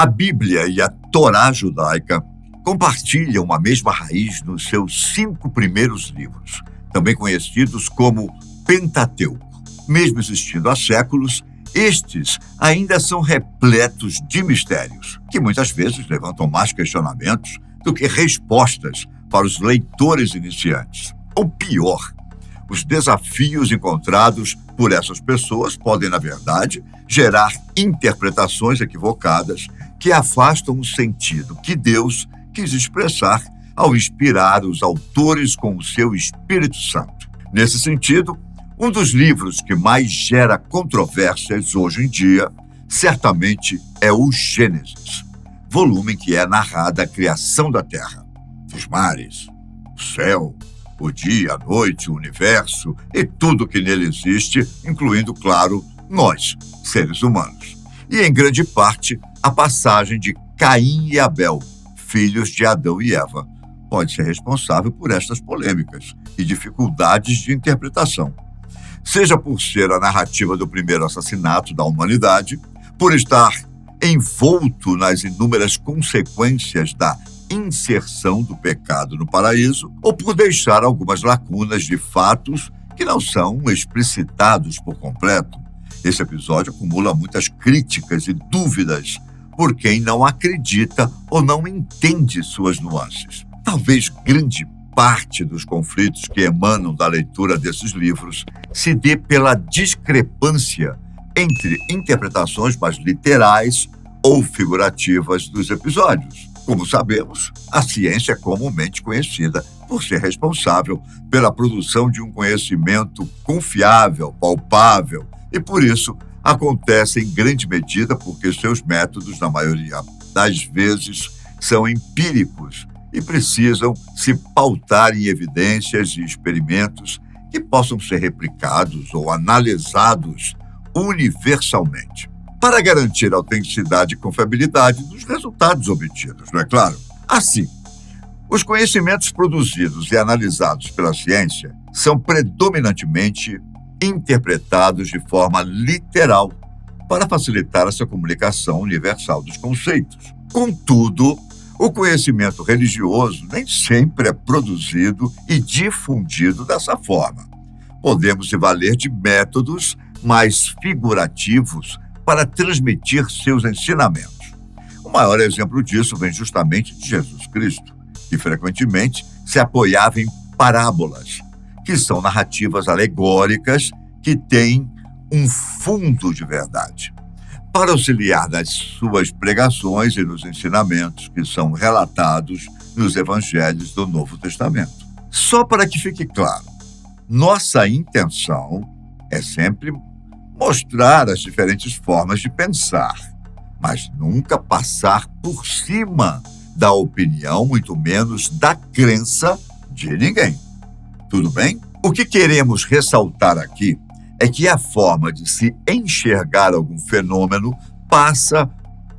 A Bíblia e a Torá judaica compartilham a mesma raiz nos seus 5 primeiros livros, também conhecidos como Pentateuco. Mesmo existindo há séculos, estes ainda são repletos de mistérios, que muitas vezes levantam mais questionamentos do que respostas para os leitores iniciantes. Ou pior, os desafios encontrados por essas pessoas podem, na verdade, gerar interpretações equivocadas que afastam o sentido que Deus quis expressar ao inspirar os autores com o seu Espírito Santo. Nesse sentido, um dos livros que mais gera controvérsias hoje em dia, certamente é o Gênesis, volume em que é narrada a criação da Terra, dos mares, o céu, o dia, a noite, o universo e tudo que nele existe, incluindo, claro, nós, seres humanos. E, em grande parte, a passagem de Caim e Abel, filhos de Adão e Eva, pode ser responsável por estas polêmicas e dificuldades de interpretação. Seja por ser a narrativa do primeiro assassinato da humanidade, por estar envolto nas inúmeras consequências da inserção do pecado no paraíso, ou por deixar algumas lacunas de fatos que não são explicitados por completo. Esse episódio acumula muitas críticas e dúvidas por quem não acredita ou não entende suas nuances. Talvez grande parte dos conflitos que emanam da leitura desses livros se dê pela discrepância entre interpretações mais literais ou figurativas dos episódios. Como sabemos, a ciência é comumente conhecida por ser responsável pela produção de um conhecimento confiável, palpável, e por isso acontece em grande medida porque seus métodos, na maioria das vezes, são empíricos e precisam se pautar em evidências e experimentos que possam ser replicados ou analisados universalmente, para garantir a autenticidade e confiabilidade dos resultados obtidos, não é claro? Assim, os conhecimentos produzidos e analisados pela ciência são predominantemente interpretados de forma literal para facilitar essa comunicação universal dos conceitos. Contudo, o conhecimento religioso nem sempre é produzido e difundido dessa forma. Podemos se valer de métodos mais figurativos para transmitir seus ensinamentos. O maior exemplo disso vem justamente de Jesus Cristo, que frequentemente se apoiava em parábolas, que são narrativas alegóricas que têm um fundo de verdade, para auxiliar nas suas pregações e nos ensinamentos que são relatados nos evangelhos do Novo Testamento. Só para que fique claro, nossa intenção é sempre mostrar as diferentes formas de pensar, mas nunca passar por cima da opinião, muito menos da crença de ninguém. Tudo bem? O que queremos ressaltar aqui é que a forma de se enxergar algum fenômeno passa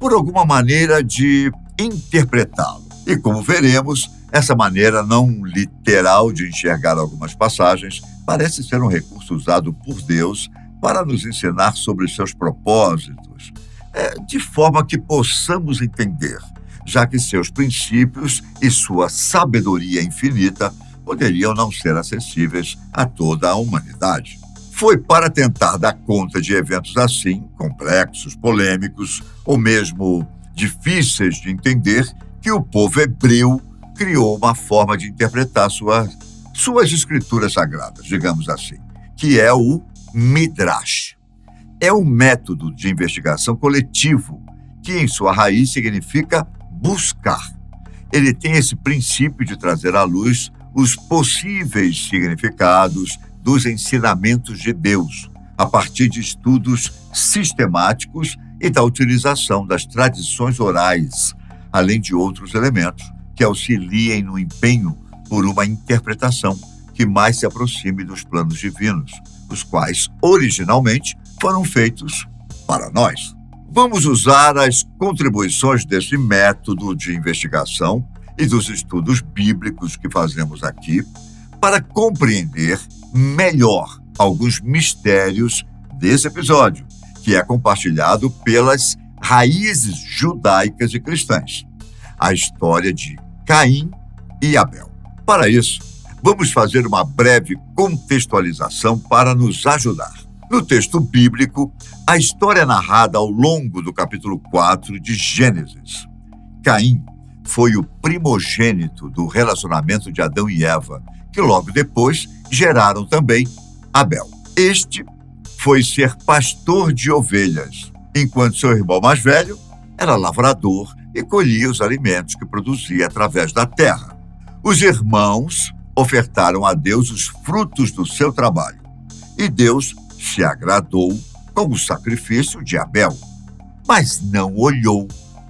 por alguma maneira de interpretá-lo. E como veremos, essa maneira não literal de enxergar algumas passagens parece ser um recurso usado por Deus para nos ensinar sobre seus propósitos, de forma que possamos entender, já que seus princípios e sua sabedoria infinita poderiam não ser acessíveis a toda a humanidade. Foi para tentar dar conta de eventos assim, complexos, polêmicos ou mesmo difíceis de entender, que o povo hebreu criou uma forma de interpretar suas escrituras sagradas, digamos assim, que é o Midrash. É um método de investigação coletivo que, em sua raiz, significa buscar. Ele tem esse princípio de trazer à luz os possíveis significados dos ensinamentos de Deus, a partir de estudos sistemáticos e da utilização das tradições orais, além de outros elementos que auxiliem no empenho por uma interpretação que mais se aproxime dos planos divinos, os quais, originalmente, foram feitos para nós. Vamos usar as contribuições desse método de investigação e dos estudos bíblicos que fazemos aqui para compreender melhor alguns mistérios desse episódio, que é compartilhado pelas raízes judaicas e cristãs, a história de Caim e Abel. Para isso, vamos fazer uma breve contextualização para nos ajudar. No texto bíblico, a história é narrada ao longo do capítulo 4 de Gênesis. Caim foi o primogênito do relacionamento de Adão e Eva, que logo depois geraram também Abel. Este foi ser pastor de ovelhas, enquanto seu irmão mais velho era lavrador e colhia os alimentos que produzia através da terra. Os irmãos ofertaram a Deus os frutos do seu trabalho, e Deus se agradou com o sacrifício de Abel, mas não olhou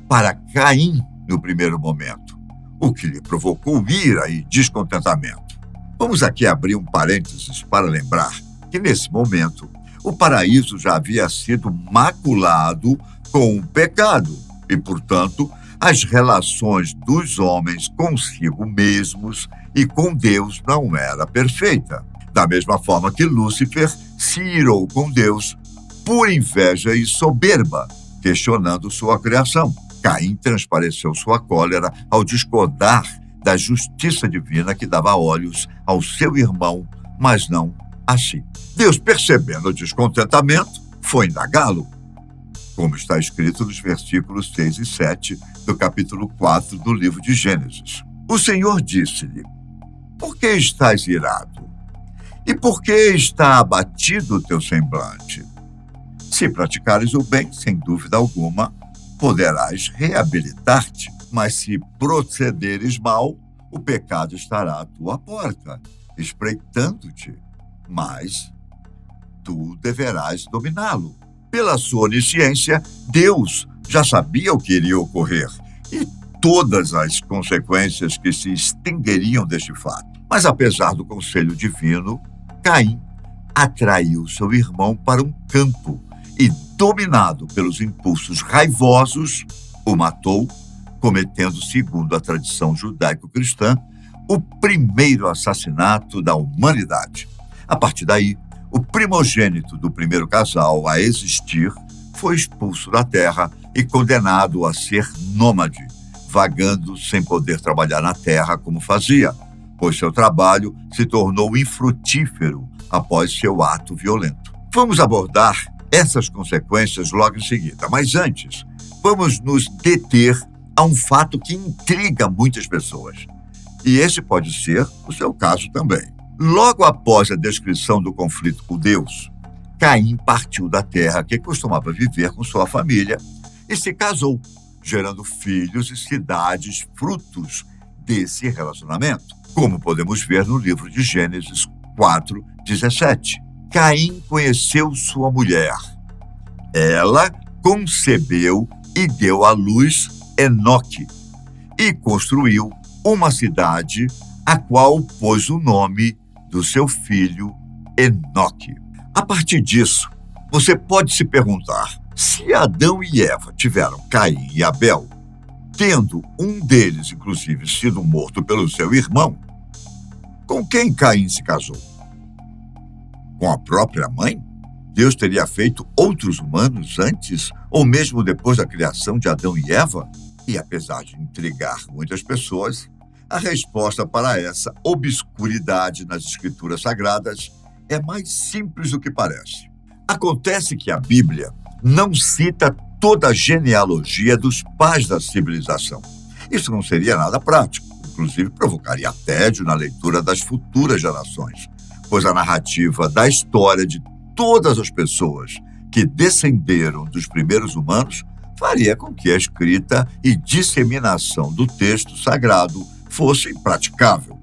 para Caim no primeiro momento, o que lhe provocou ira e descontentamento. Vamos aqui abrir um parênteses para lembrar que, nesse momento, o paraíso já havia sido maculado com o pecado e, portanto, as relações dos homens consigo mesmos e com Deus não era perfeita. Da mesma forma que Lúcifer se irou com Deus por inveja e soberba, questionando sua criação. Caim transpareceu sua cólera ao discordar da justiça divina que dava olhos ao seu irmão, mas não a si. Deus, percebendo o descontentamento, foi indagá-lo, como está escrito nos versículos 6 e 7 do capítulo 4 do livro de Gênesis. O Senhor disse-lhe: por que estás irado? E por que está abatido o teu semblante? Se praticares o bem, sem dúvida alguma, poderás reabilitar-te. Mas se procederes mal, o pecado estará à tua porta, espreitando-te. Mas tu deverás dominá-lo. Pela sua onisciência, Deus já sabia o que iria ocorrer e todas as consequências que se extinguiriam deste fato. Mas apesar do conselho divino, Caim atraiu seu irmão para um campo e, dominado pelos impulsos raivosos, o matou, cometendo, segundo a tradição judaico-cristã, o primeiro assassinato da humanidade. A partir daí, o primogênito do primeiro casal a existir foi expulso da terra e condenado a ser nômade, vagando sem poder trabalhar na terra como fazia, pois seu trabalho se tornou infrutífero após seu ato violento. Vamos abordar essas consequências logo em seguida, mas antes, vamos nos deter a um fato que intriga muitas pessoas. E esse pode ser o seu caso também. Logo após a descrição do conflito com Deus, Caim partiu da terra que costumava viver com sua família e se casou, gerando filhos e cidades frutos desse relacionamento, como podemos ver no livro de Gênesis 4:17. Caim conheceu sua mulher. Ela concebeu e deu à luz Enoque e construiu uma cidade a qual pôs o nome do seu filho Enoque. A partir disso, você pode se perguntar: se Adão e Eva tiveram Caim e Abel, tendo um deles, inclusive, sido morto pelo seu irmão, com quem Caim se casou? Com a própria mãe? Deus teria feito outros humanos antes ou mesmo depois da criação de Adão e Eva? E apesar de intrigar muitas pessoas, a resposta para essa obscuridade nas escrituras sagradas é mais simples do que parece. Acontece que a Bíblia não cita toda a genealogia dos pais da civilização. Isso não seria nada prático, inclusive provocaria tédio na leitura das futuras gerações, pois a narrativa da história de todas as pessoas que descenderam dos primeiros humanos faria com que a escrita e disseminação do texto sagrado fosse impraticável.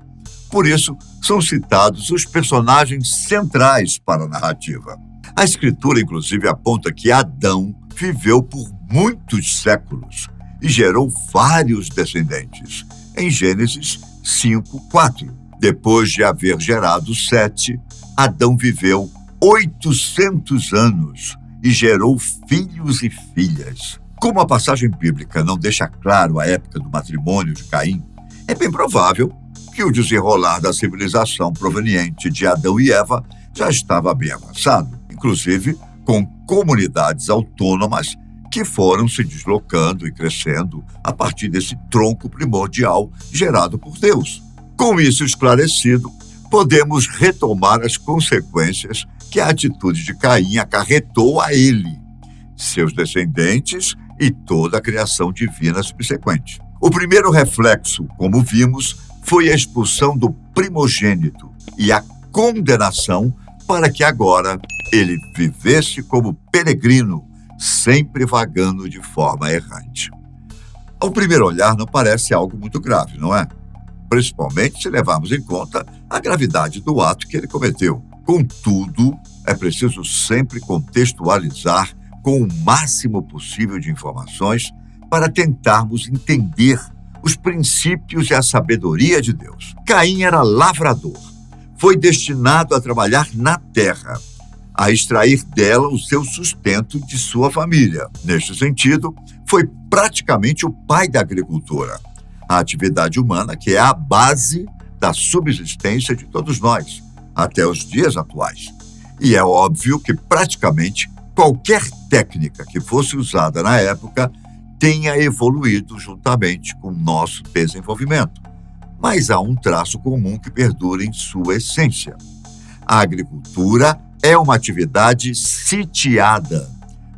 Por isso, são citados os personagens centrais para a narrativa. A escritura, inclusive, aponta que Adão viveu por muitos séculos e gerou vários descendentes, em Gênesis 5:4. Depois de haver gerado Sete, Adão viveu 800 anos e gerou filhos e filhas. Como a passagem bíblica não deixa claro a época do matrimônio de Caim, é bem provável que o desenrolar da civilização proveniente de Adão e Eva já estava bem avançado, inclusive com comunidades autônomas que foram se deslocando e crescendo a partir desse tronco primordial gerado por Deus. Com isso esclarecido, podemos retomar as consequências que a atitude de Caim acarretou a ele, seus descendentes e toda a criação divina subsequente. O primeiro reflexo, como vimos, foi a expulsão do primogênito e a condenação para que agora ele vivesse como peregrino, sempre vagando de forma errante. Ao primeiro olhar, não parece algo muito grave, não é? Principalmente se levarmos em conta a gravidade do ato que ele cometeu. Contudo, é preciso sempre contextualizar com o máximo possível de informações para tentarmos entender os princípios e a sabedoria de Deus. Caim era lavrador. Foi destinado a trabalhar na terra, a extrair dela o seu sustento de sua família. Neste sentido, foi praticamente o pai da agricultura, a atividade humana que é a base da subsistência de todos nós, até os dias atuais. E é óbvio que praticamente qualquer técnica que fosse usada na época tenha evoluído juntamente com o nosso desenvolvimento. Mas há um traço comum que perdura em sua essência. A agricultura é uma atividade sitiada.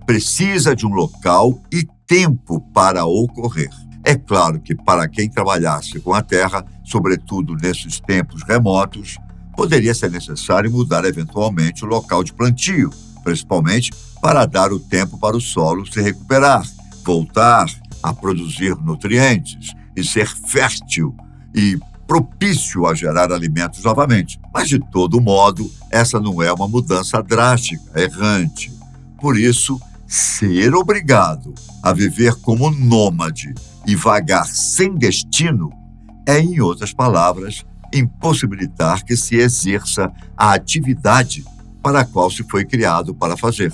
Precisa de um local e tempo para ocorrer. É claro que para quem trabalhasse com a terra, sobretudo nesses tempos remotos, poderia ser necessário mudar eventualmente o local de plantio, principalmente para dar o tempo para o solo se recuperar, voltar a produzir nutrientes e ser fértil e propício a gerar alimentos novamente. Mas, de todo modo, essa não é uma mudança drástica, errante. Por isso, ser obrigado a viver como nômade e vagar sem destino é, em outras palavras, impossibilitar que se exerça a atividade para a qual se foi criado para fazer.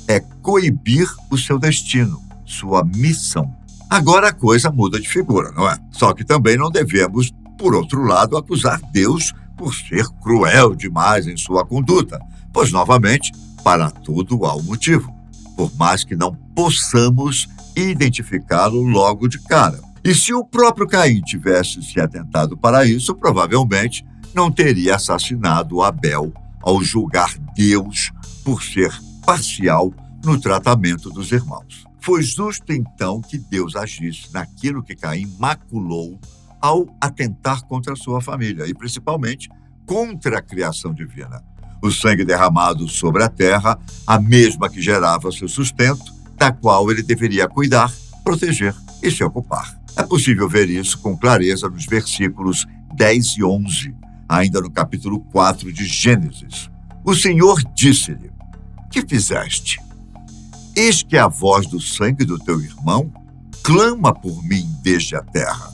É coibir o seu destino, sua missão. Agora a coisa muda de figura, não é? Só que também não devemos, por outro lado, acusar Deus por ser cruel demais em sua conduta, pois, novamente, para tudo há um motivo, por mais que não possamos identificá-lo logo de cara. E se o próprio Caim tivesse se atentado para isso, provavelmente não teria assassinado Abel ao julgar Deus por ser parcial no tratamento dos irmãos. Foi justo, então, que Deus agisse naquilo que Caim maculou ao atentar contra a sua família e, principalmente, contra a criação divina. O sangue derramado sobre a terra, a mesma que gerava seu sustento, da qual ele deveria cuidar, proteger e se ocupar. É possível ver isso com clareza nos versículos 10 e 11, ainda no capítulo 4 de Gênesis. O Senhor disse-lhe: "Que fizeste? Eis que a voz do sangue do teu irmão clama por mim desde a terra.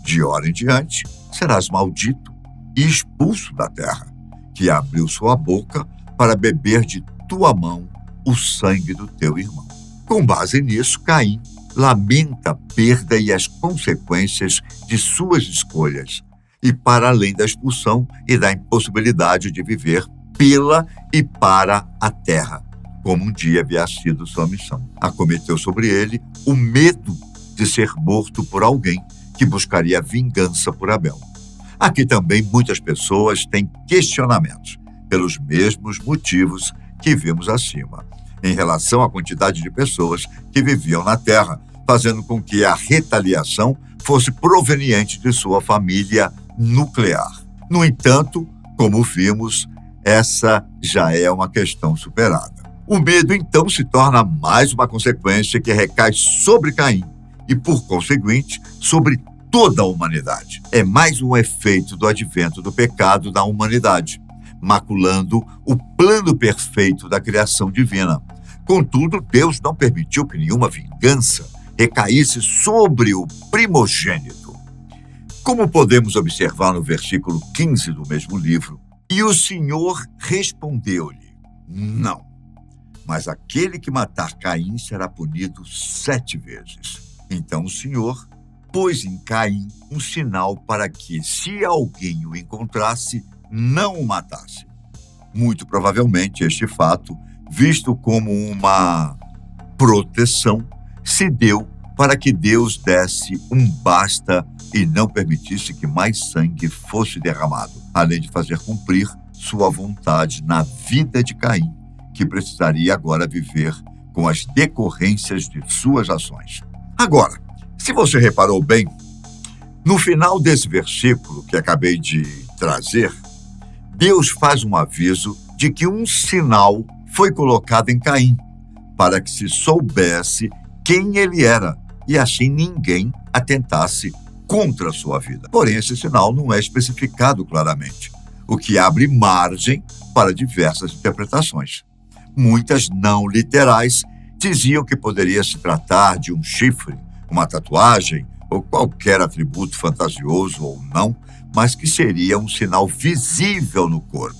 De hora em diante serás maldito e expulso da terra, que abriu sua boca para beber de tua mão o sangue do teu irmão." Com base nisso, Caim lamenta a perda e as consequências de suas escolhas, e para além da expulsão e da impossibilidade de viver pela e para a terra, como um dia havia sido sua missão. Acometeu sobre ele o medo de ser morto por alguém que buscaria vingança por Abel. Aqui também muitas pessoas têm questionamentos, pelos mesmos motivos que vimos acima, em relação à quantidade de pessoas que viviam na terra, fazendo com que a retaliação fosse proveniente de sua família nuclear. No entanto, como vimos, essa já é uma questão superada. O medo, então, se torna mais uma consequência que recai sobre Caim e, por conseguinte, sobre toda a humanidade. É mais um efeito do advento do pecado na humanidade, maculando o plano perfeito da criação divina. Contudo, Deus não permitiu que nenhuma vingança recaísse sobre o primogênito. Como podemos observar no versículo 15 do mesmo livro, e o Senhor respondeu-lhe: "Não, mas aquele que matar Caim será punido 7 vezes. Então o Senhor pôs em Caim um sinal para que, se alguém o encontrasse, não o matasse." Muito provavelmente este fato, visto como uma proteção se deu para que Deus desse um basta e não permitisse que mais sangue fosse derramado, além de fazer cumprir sua vontade na vida de Caim, que precisaria agora viver com as decorrências de suas ações. Agora, se você reparou bem, no final desse versículo que acabei de trazer, Deus faz um aviso de que um sinal foi colocado em Caim, para que se soubesse quem ele era, e assim ninguém atentasse contra a sua vida. Porém, esse sinal não é especificado claramente, o que abre margem para diversas interpretações. Muitas não literais diziam que poderia se tratar de um chifre, uma tatuagem ou qualquer atributo fantasioso ou não, mas que seria um sinal visível no corpo.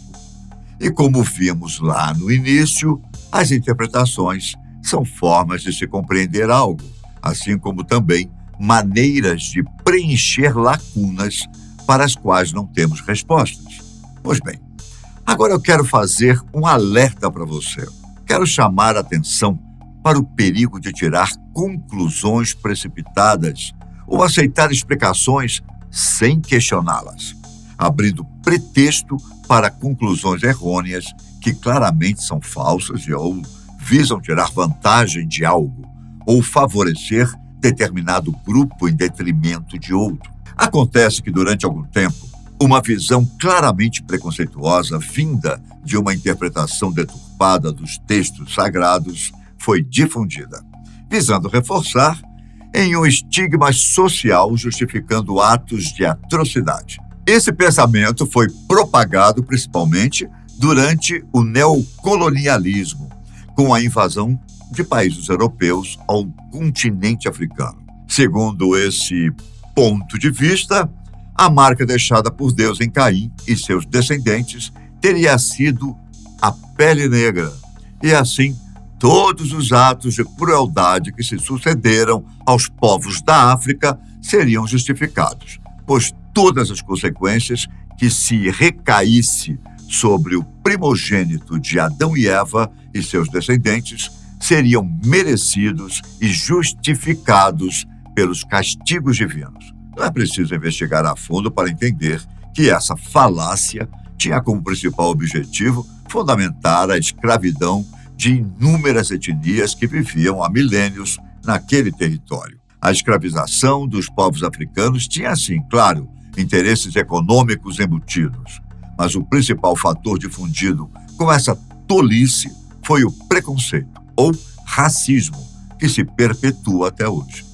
E como vimos lá no início, as interpretações são formas de se compreender algo, assim como também maneiras de preencher lacunas para as quais não temos respostas. Pois bem, agora eu quero fazer um alerta para você. Quero chamar a atenção para o perigo de tirar conclusões precipitadas ou aceitar explicações sem questioná-las, abrindo pretexto para conclusões errôneas que claramente são falsas ou visam tirar vantagem de algo ou favorecer determinado grupo em detrimento de outro. Acontece que durante algum tempo, uma visão claramente preconceituosa vinda de uma interpretação deturpada dos textos sagrados foi difundida, visando reforçar em um estigma social justificando atos de atrocidade. Esse pensamento foi propagado principalmente durante o neocolonialismo, com a invasão de países europeus ao continente africano. Segundo esse ponto de vista, a marca deixada por Deus em Caim e seus descendentes teria sido a pele negra, e assim todos os atos de crueldade que se sucederam aos povos da África seriam justificados, pois todas as consequências que se recaísse sobre o primogênito de Adão e Eva e seus descendentes seriam merecidos e justificados pelos castigos divinos. Não é preciso investigar a fundo para entender que essa falácia tinha como principal objetivo fundamentar a escravidão de inúmeras etnias que viviam há milênios naquele território. A escravização dos povos africanos tinha, sim, claro, interesses econômicos embutidos, mas o principal fator difundido com essa tolice foi o preconceito, ou racismo, que se perpetua até hoje.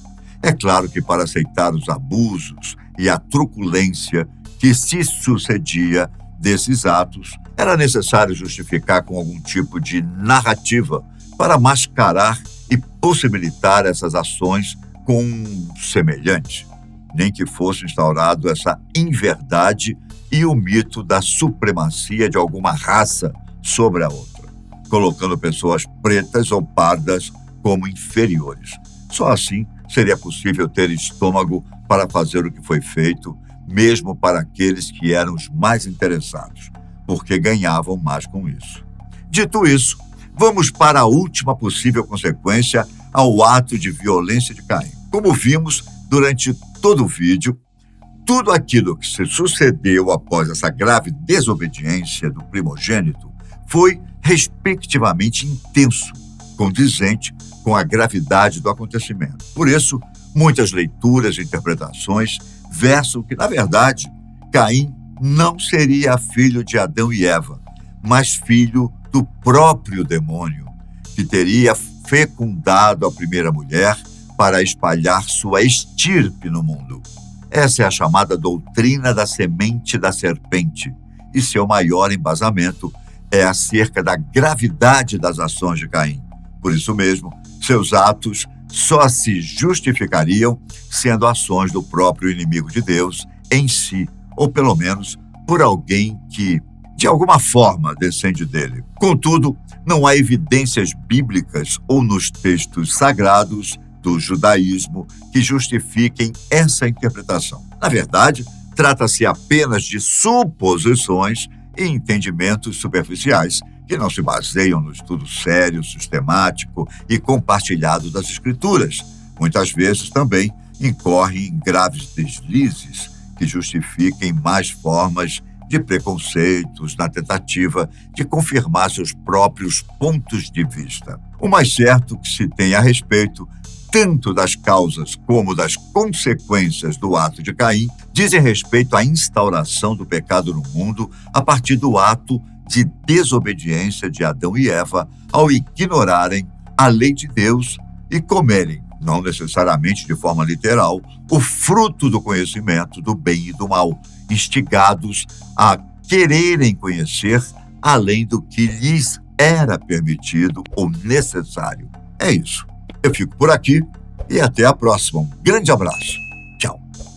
É claro que para aceitar os abusos e a truculência que se sucedia desses atos, era necessário justificar com algum tipo de narrativa para mascarar e possibilitar essas ações com um semelhante, nem que fosse instaurado essa inverdade e o mito da supremacia de alguma raça sobre a outra, colocando pessoas pretas ou pardas como inferiores. Só assim seria possível ter estômago para fazer o que foi feito, mesmo para aqueles que eram os mais interessados, porque ganhavam mais com isso. Dito isso, vamos para a última possível consequência ao ato de violência de Caim. Como vimos durante todo o vídeo, tudo aquilo que se sucedeu após essa grave desobediência do primogênito foi, respectivamente, intenso, condizente com a gravidade do acontecimento. Por isso, muitas leituras e interpretações versam que, na verdade, Caim não seria filho de Adão e Eva, mas filho do próprio demônio, que teria fecundado a primeira mulher para espalhar sua estirpe no mundo. Essa é a chamada doutrina da semente da serpente, e seu maior embasamento é acerca da gravidade das ações de Caim. Por isso mesmo, seus atos só se justificariam sendo ações do próprio inimigo de Deus em si, ou pelo menos por alguém que, de alguma forma, descende dele. Contudo, não há evidências bíblicas ou nos textos sagrados do judaísmo que justifiquem essa interpretação. Na verdade, trata-se apenas de suposições e entendimentos superficiais que não se baseiam no estudo sério, sistemático e compartilhado das Escrituras. Muitas vezes também incorrem em graves deslizes que justifiquem mais formas de preconceitos na tentativa de confirmar seus próprios pontos de vista. O mais certo que se tem a respeito, tanto das causas como das consequências do ato de Caim, dizem respeito à instauração do pecado no mundo a partir do ato de desobediência de Adão e Eva ao ignorarem a lei de Deus e comerem, não necessariamente de forma literal, o fruto do conhecimento do bem e do mal, instigados a quererem conhecer além do que lhes era permitido ou necessário. É isso. Eu fico por aqui e até a próxima. Um grande abraço.